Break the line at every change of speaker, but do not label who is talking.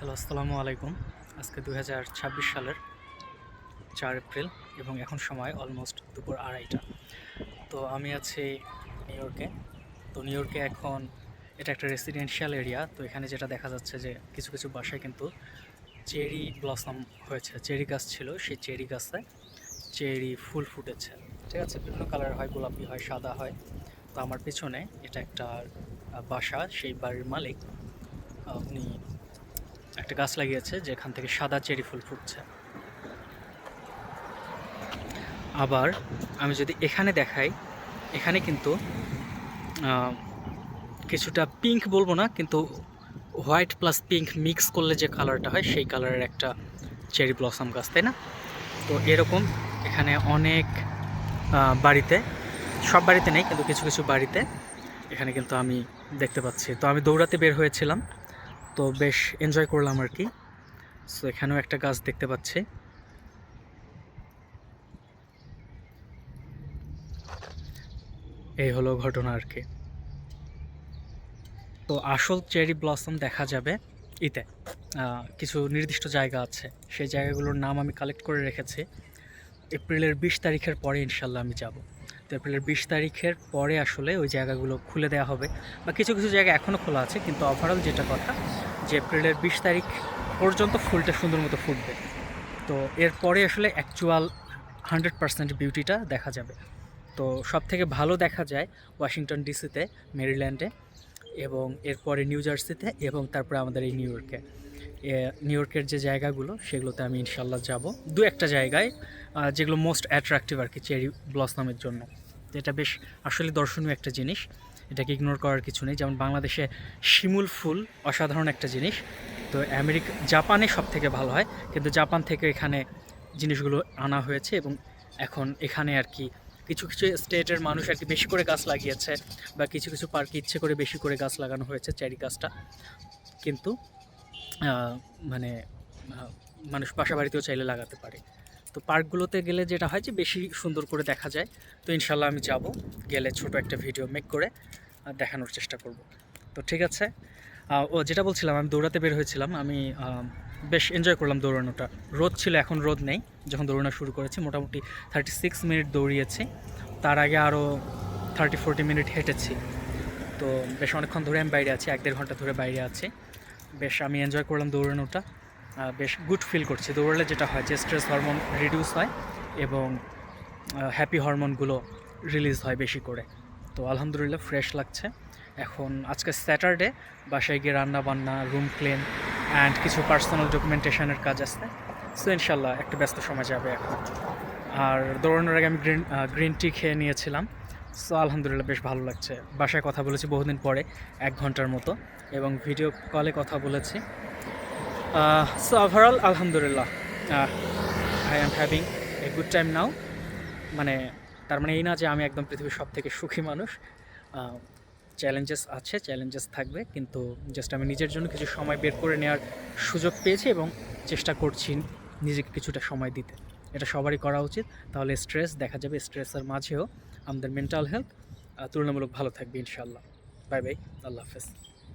Hello, আসসালামু আলাইকুম। আজকে ২০২৬ সালের ৪ এপ্রিল এবং এখন সময় অলমোস্ট দুপুর ২:৩০। তো আমি আছি নিউ ইয়র্কে। তো নিউ ইয়র্কে এখন এটা একটা রেসিডেন্সিয়াল এরিয়া। তো এখানে যেটা দেখা যাচ্ছে যে কিছু কিছু বাসায় কিন্তু চেরি ব্লসম হয়েছে। চেরি গাছ ছিল, সেই চেরি গাছে চেরি ফুল ফুটেছে। ঠিক আছে, বিভিন্ন কালার হয়, গোলাপি হয়, সাদা হয়। তো আমার পেছনে এটা একটা বাসা, সেই বাড়ির মালিক উনি একটা গাছ লাগিয়েছে যেখান থেকে সাদা চেরি ফুল ফুটছে। আবার আমি যদি এখানে দেখাই, এখানে কিন্তু আহ, কিছুটা পিঙ্ক বলবো না, কিন্তু হোয়াইট প্লাস পিঙ্ক মিক্স করলে যে কালারটা হয় সেই কালারের একটা চেরি ব্লসম গাছ, তাই না? তো এরকম এখানে অনেক বাড়িতে, সব বাড়িতে নেই কিন্তু কিছু কিছু বাড়িতে এখানে কিন্তু আমি দেখতে পাচ্ছি। তো আমি দৌড়াতে বের হয়েছিলাম, তো বেশ এনজয় করলাম আর কি। সো এখানেও একটা গাছ দেখতে পাচ্ছি। এই হলো ঘটনা আর কি। তো আসল চেরি ব্লসম দেখা যাবে ইতে কিছু নির্দিষ্ট জায়গা আছে, সেই জায়গাগুলোর নাম আমি কালেক্ট করে রেখেছি। এপ্রিলের ২০ তারিখের পরে ইনশাল্লাহ আমি যাব। তো এপ্রিলের ২০ তারিখের পরে আসলে ওই জায়গাগুলো খুলে দেওয়া হবে, বা কিছু কিছু জায়গা এখনও খোলা আছে, কিন্তু ওভারঅল যেটা কথা যে এপ্রিলের ২০ তারিখ পর্যন্ত ফুলটা সুন্দর মতো ফুটবে। তো এরপরে আসলে অ্যাকচুয়াল 100% বিউটিটা দেখা যাবে। তো সব থেকে ভালো দেখা যায় ওয়াশিংটন ডিসিতে, মেরিল্যান্ডে, এবং এরপরে নিউ জার্সিতে, এবং তারপরে আমাদের এই নিউ ইয়র্কে। নিউ ইয়র্কের যে জায়গাগুলো সেগুলোতে আমি ইনশাল্লাহ যাব, দু একটা জায়গায় যেগুলো মোস্ট অ্যাট্রাকটিভ আর কি চেরি ব্লসমের জন্য। তো এটা বেশ আসলে দর্শনীয় একটা জিনিস, এটাকে ইগনোর করার কিছু নেই। যেমন বাংলাদেশে শিমুল ফুল অসাধারণ একটা জিনিস, তো জাপানে সব থেকে ভালো হয়, কিন্তু জাপান থেকে এখানে জিনিসগুলো আনা হয়েছে, এবং এখন এখানে আর কি কিছু কিছু স্টেটের মানুষ আর কি বেশি করে গাছ লাগিয়েছে, বা কিছু কিছু পার্কে ইচ্ছে করে বেশি করে গাছ লাগানো হয়েছে চেরি গাছটা। কিন্তু আহ, মানে মানুষ বাসা বাড়িতেও চাইলে লাগাতে পারে। তো পার্কগুলোতে গেলে যেটা হয় যে বেশি সুন্দর করে দেখা যায়। তো ইনশাল্লাহ আমি যাব, গেলে ছোট একটা ভিডিও মেক করে দেখানোর চেষ্টা করব। তো ঠিক আছে। ও যেটা বলছিলাম, আমি দৌড়াতে বের হয়েছিলাম। আমি বেশ এনজয় করলাম দৌড়ানোটা। রোদ ছিল, এখন রোদ নেই। যখন দৌড়ানো শুরু করেছি মোটামুটি 36 মিনিট দৌড়িয়েছি, তার আগে আরও 30-40 মিনিট হেঁটেছি। তো বেশ অনেকক্ষণ ধরে আমি বাইরে আছি, 1-1.5 ঘন্টা ধরে বাইরে আছি। বেশ আমি এনজয় করলাম দৌড়ানোটা। বেশ গুড ফিল করছি। দৌড়ালে যেটা হয় যে স্ট্রেস হরমোন রিডিউস হয়, এবং হ্যাপি হরমোনগুলো রিলিজ হয় বেশি করে। তো আলহামদুলিল্লাহ ফ্রেশ লাগছে। এখন আজকে স্যাটারডে, বাসায় গিয়ে রান্না বান্না, রুম ক্লিন অ্যান্ড কিছু পার্সোনাল ডকুমেন্টেশনের কাজ আছে। সো ইনশাল্লাহ একটা ব্যস্ত সময় যাবে এখন। আর দৌড়ানোর আগে আমি গ্রিন টি খেয়ে নিয়েছিলাম। সো আলহামদুলিল্লাহ বেশ ভালো লাগছে। বাসায় কথা বলেছি বহুদিন পরে, 1 ঘন্টার মতো, এবং ভিডিও কলে কথা বলেছি। সো ওভারঅল আলহামদুলিল্লাহ I am having a good time now. মানে তার মানে এই না যে আমি একদম পৃথিবীর সব থেকে সুখী মানুষ। চ্যালেঞ্জেস আছে, চ্যালেঞ্জেস থাকবে, কিন্তু জাস্ট আমি নিজের জন্য কিছু সময় বের করে নেওয়ার সুযোগ পেয়েছি, এবং চেষ্টা করছি নিজেকে কিছুটা সময় দিতে। এটা সবারই করা উচিত, তাহলে স্ট্রেস দেখা যাবে, স্ট্রেসের মাঝেও আমাদের মেন্টাল হেলথ তুলনামূলক ভালো থাকবে ইনশাল্লাহ। বাই বাই, আল্লাহ হাফেজ।